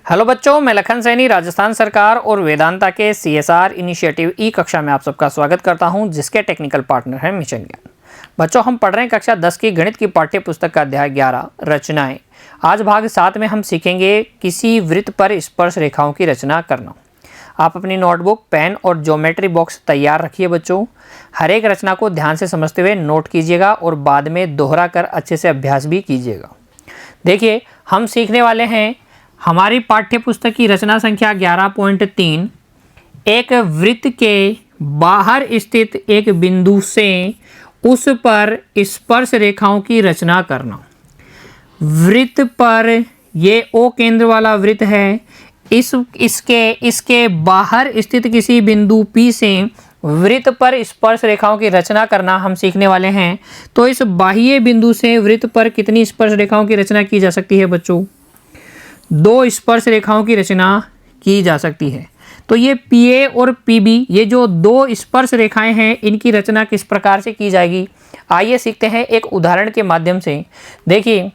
Hello बच्चों, मैं लखन सैनी राजस्थान सरकार और वेदांता के CSR इनिशिएटिव ई कक्षा में आप सबका स्वागत करता हूं, जिसके टेक्निकल पार्टनर हैं मिशन ज्ञान। बच्चों, हम पढ़ रहे हैं कक्षा 10 की गणित की पाठ्य पुस्तक का अध्याय 11 रचनाएं। आज भाग 7 में हम सीखेंगे किसी वृत्त पर स्पर्श रेखाओं की रचना करना। आप अपनी नोटबुक, पेन और ज्योमेट्री बॉक्स तैयार रखिए बच्चों। हर एक रचना को ध्यान से समझते हुए नोट कीजिएगा और बाद में दोहरा कर अच्छे से अभ्यास भी कीजिएगा। देखिए, हम सीखने वाले हैं हमारी पाठ्य पुस्तक की रचना संख्या 11.3, एक वृत्त के बाहर स्थित एक बिंदु से उस पर स्पर्श रेखाओं की रचना करना। वृत्त पर ये O केंद्र वाला वृत्त है। इसके बाहर स्थित किसी बिंदु P से वृत्त पर स्पर्श रेखाओं की रचना करना हम सीखने वाले हैं। तो इस बाह्य बिंदु से वृत्त पर कितनी स्पर्श रेखाओं की रचना की जा सकती है बच्चों? 2 स्पर्श रेखाओं की रचना की जा सकती है। तो ये PA और PB, ये जो 2 स्पर्श रेखाएं हैं, इनकी रचना किस प्रकार से की जाएगी, आइए सीखते हैं एक उदाहरण के माध्यम से। देखिए,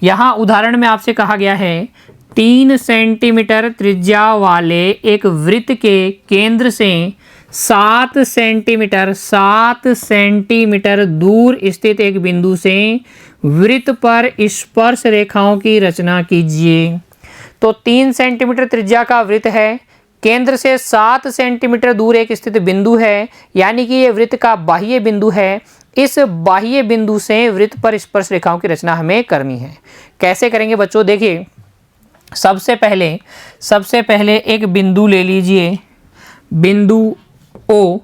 यहाँ उदाहरण में आपसे कहा गया है 3 सेंटीमीटर त्रिज्या वाले एक वृत्त के केंद्र से 7 सेंटीमीटर दूर स्थित एक बिंदु से वृत्त पर स्पर्श रेखाओं की रचना कीजिए। तो 3 सेंटीमीटर त्रिज्या का वृत्त है, केंद्र से 7 सेंटीमीटर दूर एक स्थित बिंदु है, यानी कि ये वृत्त का बाह्य बिंदु है। इस बाह्य बिंदु से वृत्त पर स्पर्श रेखाओं की रचना हमें करनी है। कैसे करेंगे बच्चों? देखिए, सबसे पहले एक बिंदु ले लीजिए, बिंदु O,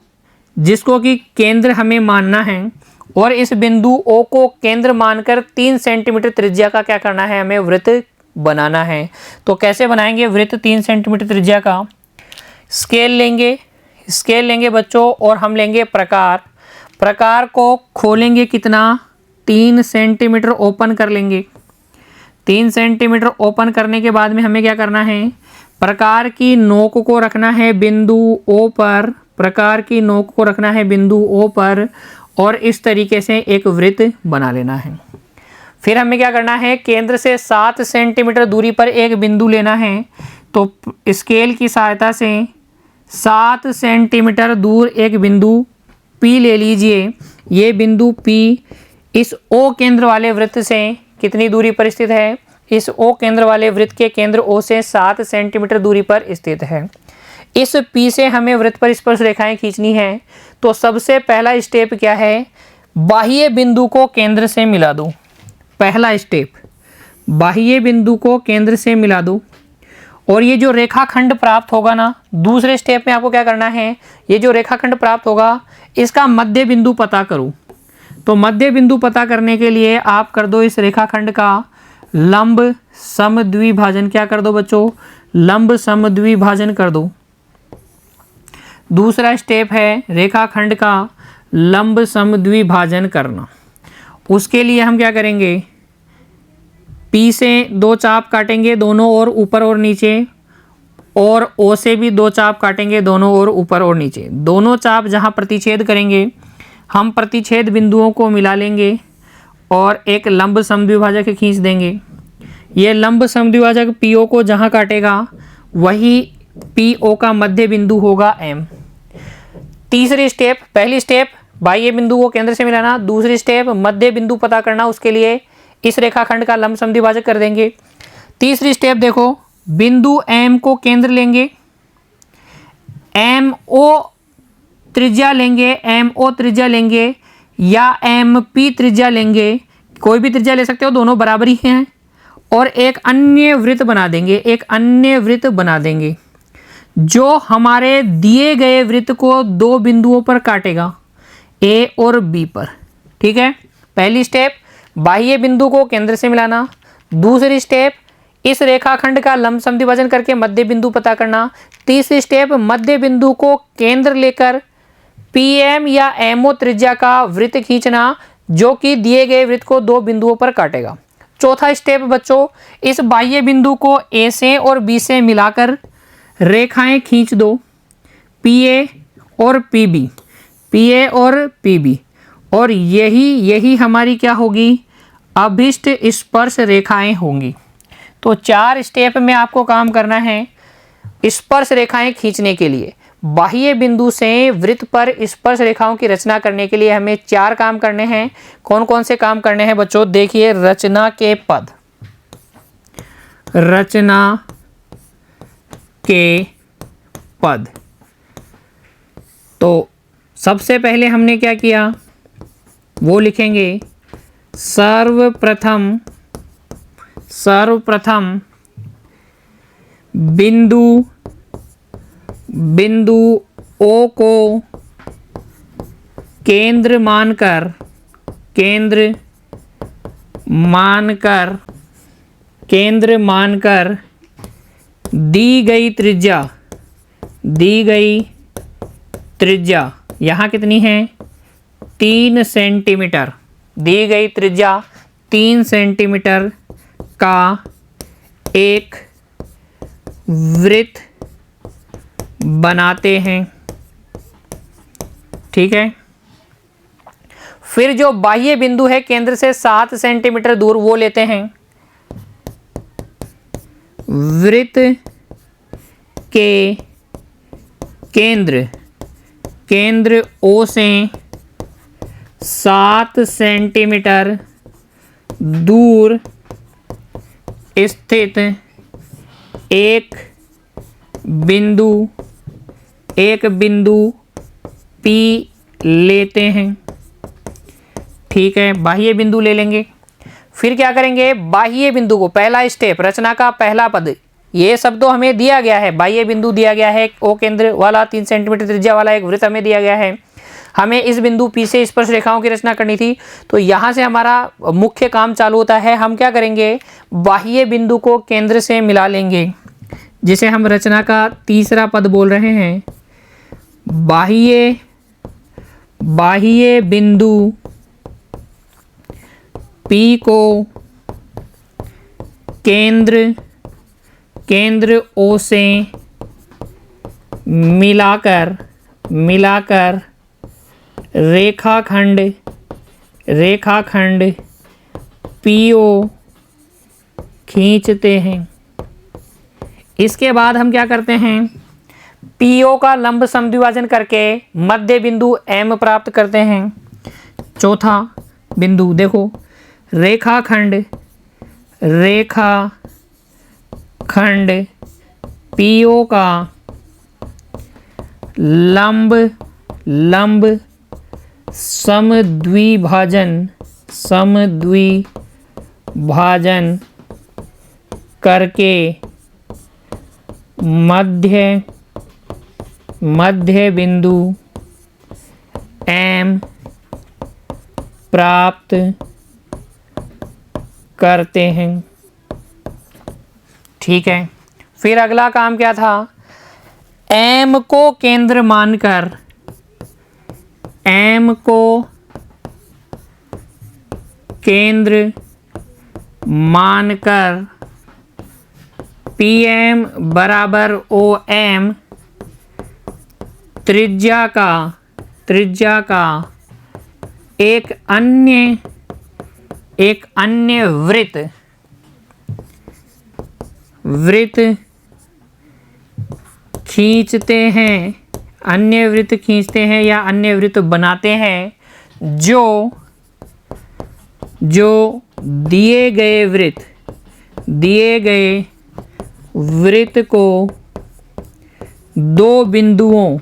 जिसको कि केंद्र हमें मानना है, और इस बिंदु O को केंद्र मानकर 3 सेंटीमीटर त्रिज्या का क्या करना है, हमें वृत्त बनाना है। तो कैसे बनाएंगे वृत्त 3 सेंटीमीटर त्रिज्या का? स्केल लेंगे बच्चों, और हम लेंगे प्रकार को खोलेंगे कितना? 3 सेंटीमीटर ओपन कर लेंगे। 3 सेंटीमीटर ओपन करने के बाद में हमें क्या करना है? प्रकार की नोक को रखना है बिंदु O पर, और इस तरीके से एक वृत्त बना लेना है। फिर हमें क्या करना है? केंद्र से 7 सेंटीमीटर दूरी पर एक बिंदु लेना है। तो स्केल की सहायता से 7 सेंटीमीटर दूर एक बिंदु P ले लीजिए। ये बिंदु P इस O केंद्र वाले वृत्त से कितनी दूरी पर स्थित है? इस O केंद्र वाले वृत्त के केंद्र O से 7 सेंटीमीटर दूरी पर स्थित है। इस P से हमें वृत्त पर स्पर्श रेखाएं खींचनी है। तो सबसे पहला स्टेप क्या है? बाह्य बिंदु को केंद्र से मिला दो। पहला स्टेप, बाह्य बिंदु को केंद्र से मिला दो। और ये जो रेखाखंड प्राप्त होगा ना, दूसरे स्टेप में आपको क्या करना है? ये जो रेखाखंड प्राप्त होगा, इसका मध्य बिंदु पता करो। तो मध्य बिंदु पता करने के लिए आप कर दो इस रेखाखंड का लंब समद्विभाजन। क्या कर दो बच्चों? लंब समद्विभाजन कर दो। दूसरा स्टेप है रेखाखंड का लंब समद्विभाजन करना। उसके लिए हम क्या करेंगे? P से 2 चाप काटेंगे दोनों ओर, ऊपर और नीचे, और O से भी 2 चाप काटेंगे दोनों ओर, ऊपर और नीचे। दोनों चाप जहां प्रतिच्छेद करेंगे, हम प्रतिच्छेद बिंदुओं को मिला लेंगे और एक लंब समद्विभाजक खींच देंगे। ये लंब समद्विभाजक PO को जहां काटेगा, वही PO का मध्य बिंदु होगा M। तीसरी स्टेप, पहली स्टेप बाह्य बिंदु को केंद्र से मिलाना, दूसरी स्टेप मध्य बिंदु पता करना। उसके लिए इस रेखाखंड का लंब समद्विभाजक कर देंगे। तीसरी स्टेप देखो, बिंदु M को केंद्र लेंगे, MO त्रिज्या लेंगे या MP त्रिज्या लेंगे, कोई भी त्रिज्या ले सकते हो, दोनों बराबर ही हैं। और एक अन्य वृत्त बना देंगे जो हमारे दिए गए वृत्त को 2 बिंदुओं पर काटेगा, A और B पर। ठीक है, पहली स्टेप बाह्य बिंदु को केंद्र से मिलाना, दूसरी स्टेप इस रेखाखंड का लंब समद्विभाजन करके मध्य बिंदु पता करना, तीसरी स्टेप मध्य बिंदु को केंद्र लेकर PM या MO त्रिज्या का वृत्त खींचना, जो कि दिए गए वृत्त को 2 बिंदुओं पर काटेगा। चौथा स्टेप बच्चों, इस बाह्य बिंदु को A से और B से मिलाकर रेखाएं खींच दो, PA और PB, और यही हमारी क्या होगी? अभिष्ट स्पर्श रेखाएं होंगी। तो 4 स्टेप में आपको काम करना है स्पर्श रेखाएं खींचने के लिए। बाह्य बिंदु से वृत्त पर स्पर्श रेखाओं की रचना करने के लिए हमें 4 काम करने हैं। कौन कौन से काम करने हैं बच्चों? देखिए, रचना के पद, रचना के पद। तो सबसे पहले हमने क्या किया वो लिखेंगे। सर्वप्रथम बिंदु O को केंद्र मानकर दी गई त्रिज्या यहाँ कितनी है? 3 सेंटीमीटर। दी गई त्रिज्या 3 सेंटीमीटर का एक वृत्त बनाते हैं। ठीक है। फिर जो बाह्य बिंदु है केंद्र से 7 सेंटीमीटर दूर वो लेते हैं। वृत्त के केंद्र O से 7 सेंटीमीटर दूर स्थित एक बिंदु P लेते हैं। ठीक है, बाह्य बिंदु ले लेंगे। फिर क्या करेंगे? बाह्य बिंदु को, पहला स्टेप, रचना का पहला पद, ये सब तो हमें दिया गया है। बाह्य बिंदु दिया गया है, ओ केंद्र वाला 3 सेंटीमीटर त्रिज्या वाला एक वृत्त हमें दिया गया है। हमें इस बिंदु P से स्पर्श रेखाओं की रचना करनी थी। तो यहाँ से हमारा मुख्य काम चालू होता है। हम क्या करेंगे? बाह्य बिंदु को केंद्र से मिला लेंगे, जिसे हम रचना का तीसरा पद बोल रहे हैं। बाह्य बिंदु P को केंद्र O से मिलाकर रेखाखंड PO खींचते हैं। इसके बाद हम क्या करते हैं? PO का लंब समद्विभाजन करके मध्य बिंदु M प्राप्त करते हैं। चौथा बिंदु देखो, रेखाखंड PO का लंब समद्विभाजन करके मध्य बिंदु M प्राप्त करते हैं। ठीक है। फिर अगला काम क्या था? M को केंद्र मानकर PM बराबर OM त्रिज्या का एक अन्य वृत्त खींचते हैं या अन्य वृत्त बनाते हैं, जो दिए गए वृत्त को दो बिंदुओं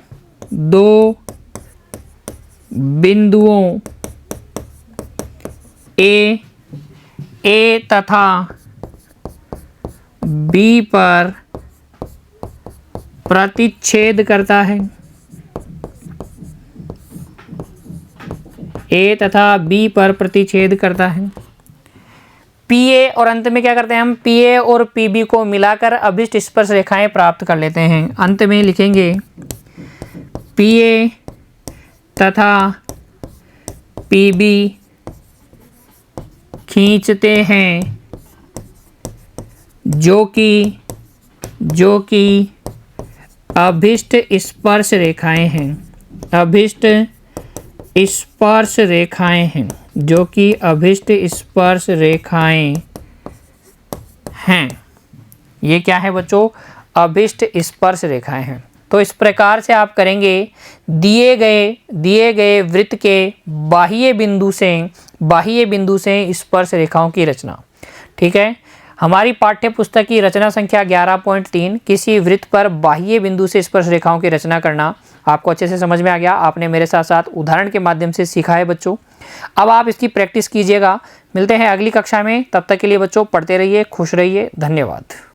A तथा B पर प्रतिच्छेद करता है। A तथा B पर प्रतिच्छेद करता है। PA और अंत में क्या करते हैं हम? PA और PB को मिलाकर अभिष्ट स्पर्श रेखाएं प्राप्त कर लेते हैं। अंत में लिखेंगे PA तथा PB खींचते हैं, जो कि अभिष्ट स्पर्श रेखाएं हैं। जो कि अभिष्ट स्पर्श रेखाएं हैं। ये क्या है बच्चों, अभिष्ट स्पर्श रेखाएं हैं। तो इस प्रकार से आप करेंगे दिए गए वृत्त के बाह्य बिंदु से स्पर्श रेखाओं की रचना। ठीक है, हमारी पाठ्य पुस्तक की रचना संख्या 11.3 किसी वृत्त पर बाह्य बिंदु से स्पर्श रेखाओं की रचना करना आपको अच्छे से समझ में आ गया। आपने मेरे साथ साथ उदाहरण के माध्यम से सीखा है बच्चों। अब आप इसकी प्रैक्टिस कीजिएगा। मिलते हैं अगली कक्षा में, तब तक के लिए बच्चों पढ़ते रहिए, खुश रहिए, धन्यवाद।